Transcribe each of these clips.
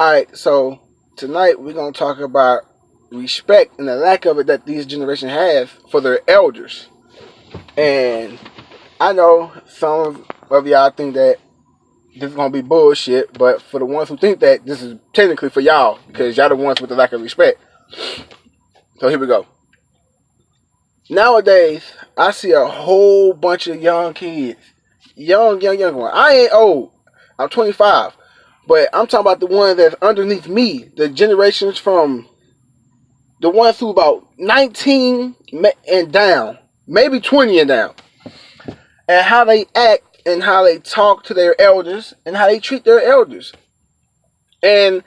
Alright, so tonight we're going to talk about respect and the lack of it that these generation have for their elders. And I know some of y'all think that this is going to be bullshit, but for the ones who think that, this is technically for y'all, because y'all the ones with the lack of respect. So here we go. Nowadays, I see a whole bunch of young kids. Young one. I ain't old. I'm 25. But I'm talking about the ones that's underneath me. The generations from the ones who about 19 and down. Maybe 20 and down. And how they act and how they talk to their elders and how they treat their elders. And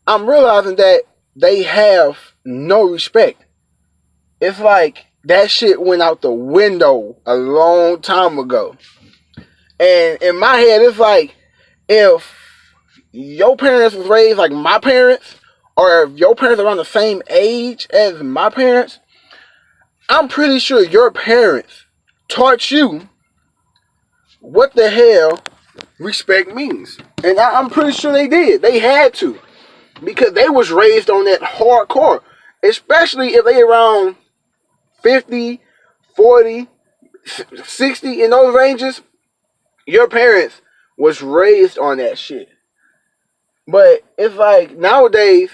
I'm realizing that they have no respect. It's like that shit went out the window a long time ago. And in my head, it's like, if your parents was raised like my parents, or if your parents are around the same age as my parents, I'm pretty sure your parents taught you what the hell respect means. And I'm pretty sure they did. They had to. Because they was raised on that hardcore. Especially if they around 50, 40, 60, in those ranges. Your parents was raised on that shit. But it's like nowadays,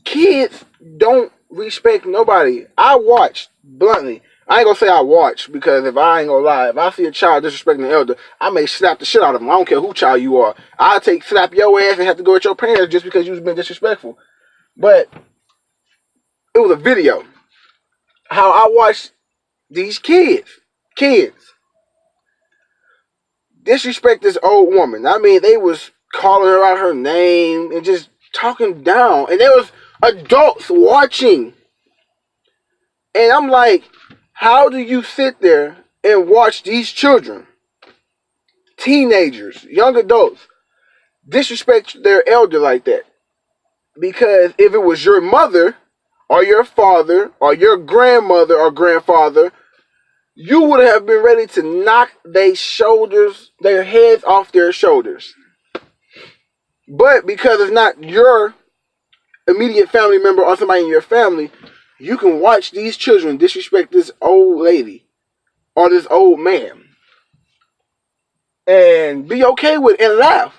kids don't respect nobody. I watch, bluntly. I ain't gonna say I watch, because if I ain't gonna lie, if I see a child disrespecting the elder, I may slap the shit out of them. I don't care who child you are. I'll slap your ass and have to go at your parents just because you've been disrespectful. But it was a video. How I watched these kids disrespect this old woman. I mean, they was calling her out her name and just talking down. And there was adults watching. And I'm like, how do you sit there and watch these children, teenagers, young adults, disrespect their elder like that? Because if it was your mother or your father or your grandmother or grandfather, you would have been ready to knock their heads off their shoulders. But because it's not your immediate family member or somebody in your family, you can watch these children disrespect this old lady or this old man and be okay with it and laugh.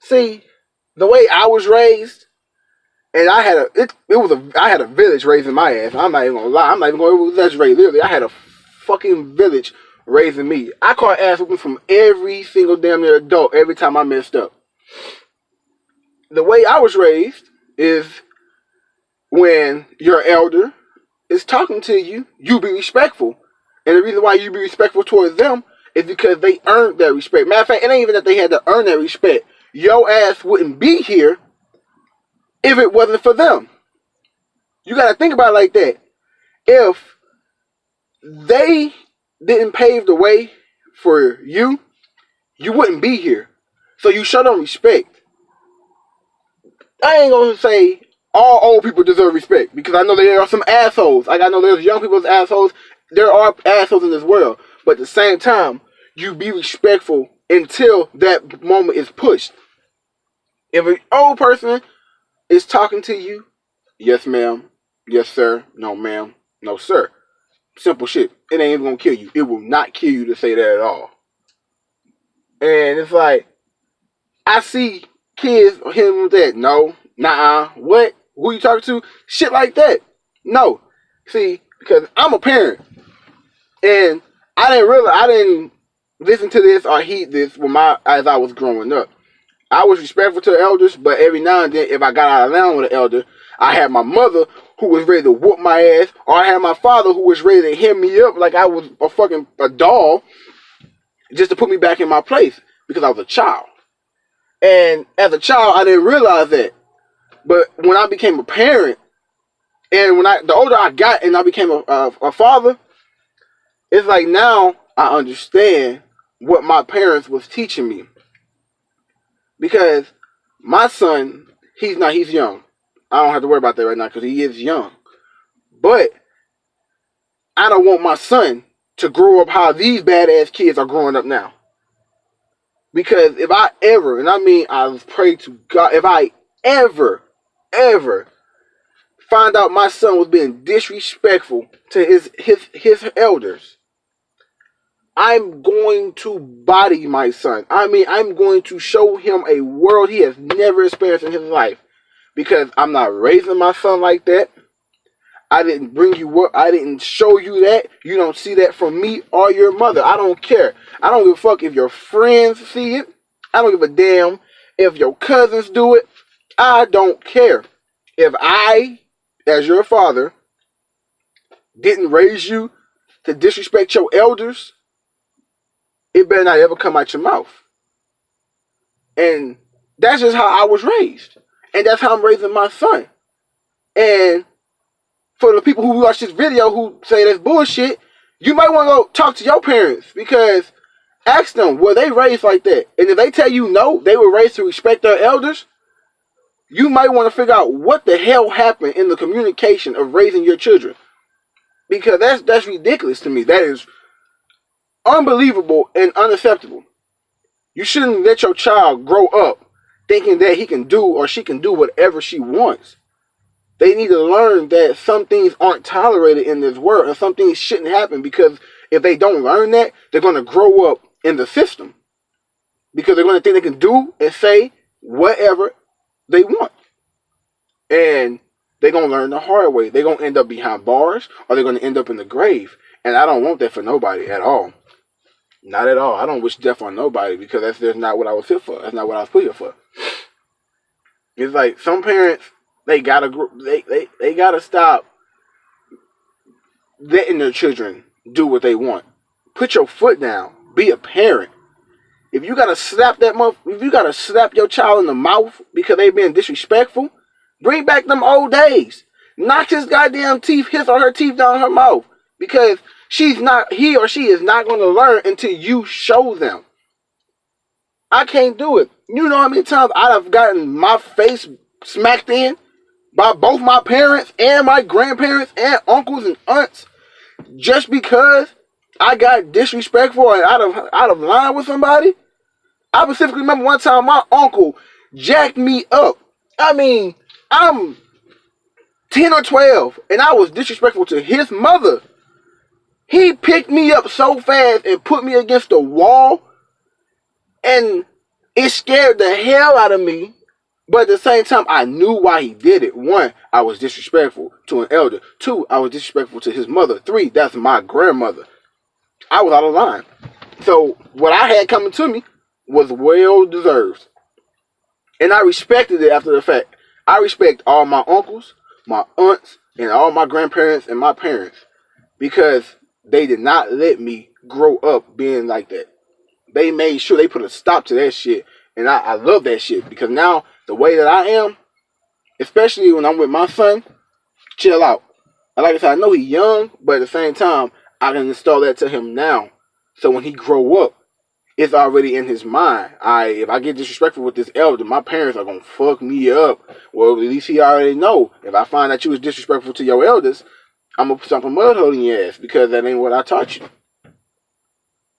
See, the way I was raised, and I had a village raising my ass. I'm not even gonna lie. I'm not even gonna exaggerate. Literally, I had a fucking village raising me. I caught ass whooping from every single damn near adult every time I messed up. The way I was raised is, when your elder is talking to you, you be respectful. And the reason why you be respectful towards them is because they earned that respect. Matter of fact, it ain't even that they had to earn that respect. Your ass wouldn't be here if it wasn't for them. You gotta think about it like that. If they didn't pave the way for you, you wouldn't be here. So you show them respect. I ain't gonna say all old people deserve respect, because I know there are some assholes. Like, I know there's young people's assholes. There are assholes in this world. But at the same time, you be respectful until that moment is pushed. If an old person is talking to you, yes ma'am, yes sir, no ma'am, no sir. Simple shit. It ain't even gonna kill you. It will not kill you to say that at all. And it's like, I see kids hitting with that. No, nah, what? Who you talking to? Shit like that. No. See, because I'm a parent. And I didn't listen to this or heed this as I was growing up. I was respectful to the elders, but every now and then, if I got out of line with an elder, I had my mother who was ready to whoop my ass, or I had my father who was ready to hem me up like I was a doll, just to put me back in my place, because I was a child. And as a child, I didn't realize that. But when I became a parent, and the older I got and I became a father, it's like now I understand what my parents was teaching me. Because my son, he's young. I don't have to worry about that right now because he is young. But I don't want my son to grow up how these badass kids are growing up now. Because if I ever, and I mean I pray to God, if I ever find out my son was being disrespectful to his elders, I'm going to body my son. I mean, I'm going to show him a world he has never experienced in his life. Because I'm not raising my son like that. I didn't bring you up. I didn't show you that. You don't see that from me or your mother. I don't care. I don't give a fuck if your friends see it. I don't give a damn if your cousins do it. I don't care. If I, as your father, didn't raise you to disrespect your elders, it better not ever come out your mouth. And that's just how I was raised. And that's how I'm raising my son. And for the people who watch this video who say that's bullshit, you might want to go talk to your parents, because ask them, were they raised like that? And if they tell you no, they were raised to respect their elders, you might want to figure out what the hell happened in the communication of raising your children. Because that's ridiculous to me. That is unbelievable and unacceptable. You shouldn't let your child grow up thinking that he can do or she can do whatever she wants. They need to learn that some things aren't tolerated in this world and some things shouldn't happen, because if they don't learn that, they're going to grow up in the system. Because they're going to think they can do and say whatever they want. And they're going to learn the hard way. They're going to end up behind bars, or they're going to end up in the grave. And I don't want that for nobody at all. Not at all. I don't wish death on nobody, because that's just not what I was here for. That's not what I was put here for. It's like some parents, they gotta stop letting their children do what they want. Put your foot down. Be a parent. If you gotta slap your child in the mouth because they being disrespectful, bring back them old days. Knock his goddamn teeth, his or her teeth down her mouth, because he or she is not going to learn until you show them. I can't do it. You know how many times I've gotten my face smacked in by both my parents and my grandparents and uncles and aunts just because I got disrespectful and out of line with somebody? I specifically remember one time my uncle jacked me up. I mean, I'm 10 or 12 and I was disrespectful to his mother. He picked me up so fast and put me against the wall, and it scared the hell out of me. But at the same time, I knew why he did it. 1, I was disrespectful to an elder. 2, I was disrespectful to his mother. 3, that's my grandmother. I was out of line. So what I had coming to me was well deserved. And I respected it after the fact. I respect all my uncles, my aunts, and all my grandparents and my parents, because they did not let me grow up being like that. They made sure they put a stop to that shit. And I love that shit, because now the way that I am, especially when I'm with my son, chill out. And like I said, I know he's young, but at the same time, I can install that to him now. So when he grow up, it's already in his mind. If I get disrespectful with this elder, my parents are going to fuck me up. Well, at least he already know. If I find that you was disrespectful to your elders, I'm going to put some mud hole in your ass, because that ain't what I taught you.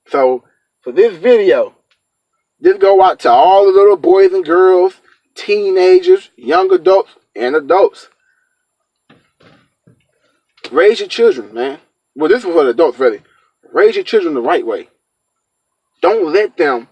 So, for this video, just go out to all the little boys and girls, teenagers, young adults, and adults. Raise your children, man. Well, this is for the adults, really. Raise your children the right way. Don't let them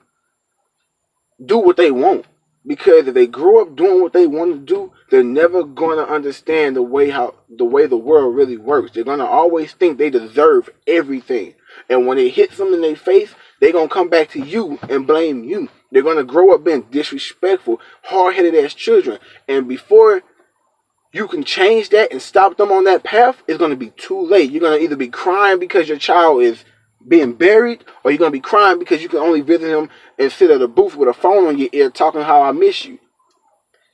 do what they want. Because if they grow up doing what they want to do, they're never going to understand the way the world really works. They're going to always think they deserve everything. And when it hits them in their face, they're going to come back to you and blame you. They're going to grow up being disrespectful, hard-headed as children. And before you can change that and stop them on that path, it's going to be too late. You're going to either be crying because your child is being buried, or you're going to be crying because you can only visit him and sit at a booth with a phone on your ear talking how I miss you.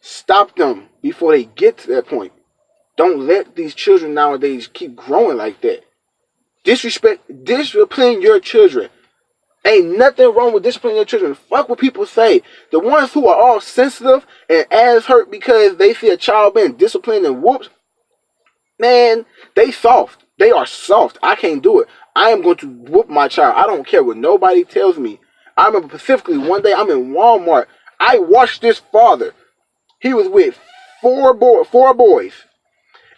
Stop them before they get to that point. Don't let these children nowadays keep growing like that. Discipline your children. Ain't nothing wrong with disciplining your children. Fuck what people say. The ones who are all sensitive and ass hurt because they see a child being disciplined and whooped, man, they soft. They are soft. I can't do it. I am going to whoop my child. I don't care what nobody tells me. I remember specifically one day I'm in Walmart. I watched this father. He was with four boys,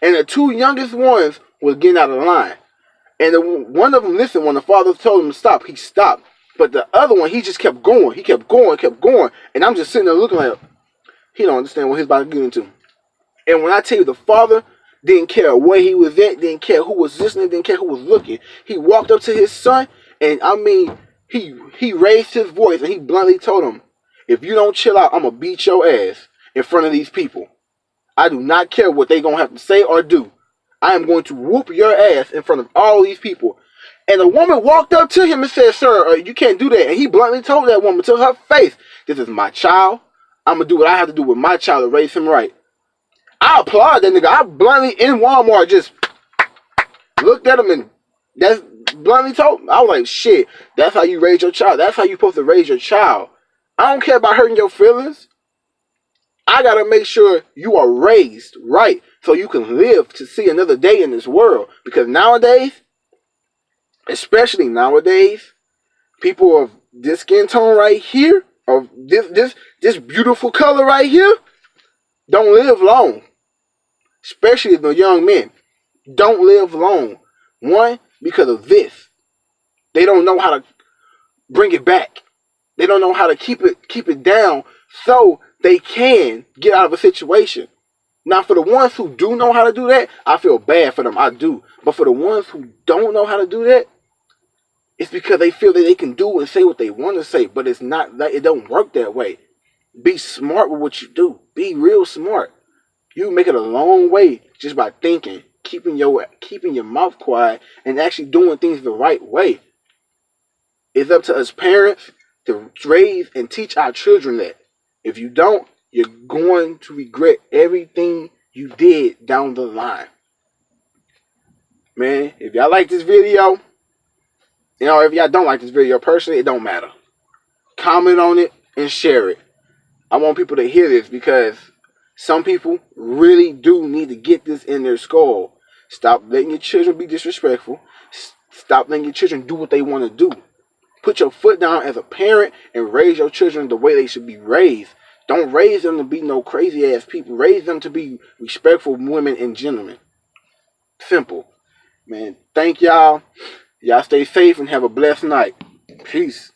and the two youngest ones was getting out of the line. And one of them listened when the father told him to stop. He stopped. But the other one, he just kept going. He kept going, kept going. And I'm just sitting there looking like, he don't understand what he's about to get into. And when I tell you the father didn't care where he was at, didn't care who was listening, didn't care who was looking. He walked up to his son, and I mean, he raised his voice, and he bluntly told him, if you don't chill out, I'm going to beat your ass in front of these people. I do not care what they going to have to say or do. I am going to whoop your ass in front of all these people. And the woman walked up to him and said, sir, you can't do that. And he bluntly told that woman to her face, this is my child. I'm going to do what I have to do with my child to raise him right. I applaud that nigga. I bluntly in Walmart just looked at him and that's bluntly told him. I was like, shit, that's how you raise your child. That's how you supposed to raise your child. I don't care about hurting your feelings. I got to make sure you are raised right so you can live to see another day in this world. Because nowadays, especially nowadays, people of this skin tone right here, of this beautiful color right here, don't live long. Especially the young men. Don't live long. One, because of this. They don't know how to bring it back. They don't know how to keep it down so they can get out of a situation. Now, for the ones who do know how to do that, I feel bad for them. I do. But for the ones who don't know how to do that, it's because they feel that they can do and say what they want to say. But it's not. It don't work that way. Be smart with what you do. Be real smart. You make it a long way just by thinking, keeping your mouth quiet, and actually doing things the right way. It's up to us parents to raise and teach our children that. If you don't, you're going to regret everything you did down the line. Man, if y'all like this video, if y'all don't like this video personally, it don't matter. Comment on it and share it. I want people to hear this because some people really do need to get this in their skull. Stop letting your children be disrespectful. Stop letting your children do what they want to do. Put your foot down as a parent and raise your children the way they should be raised. Don't raise them to be no crazy ass people. Raise them to be respectful women and gentlemen. Simple. Man, thank y'all. Y'all stay safe and have a blessed night. Peace.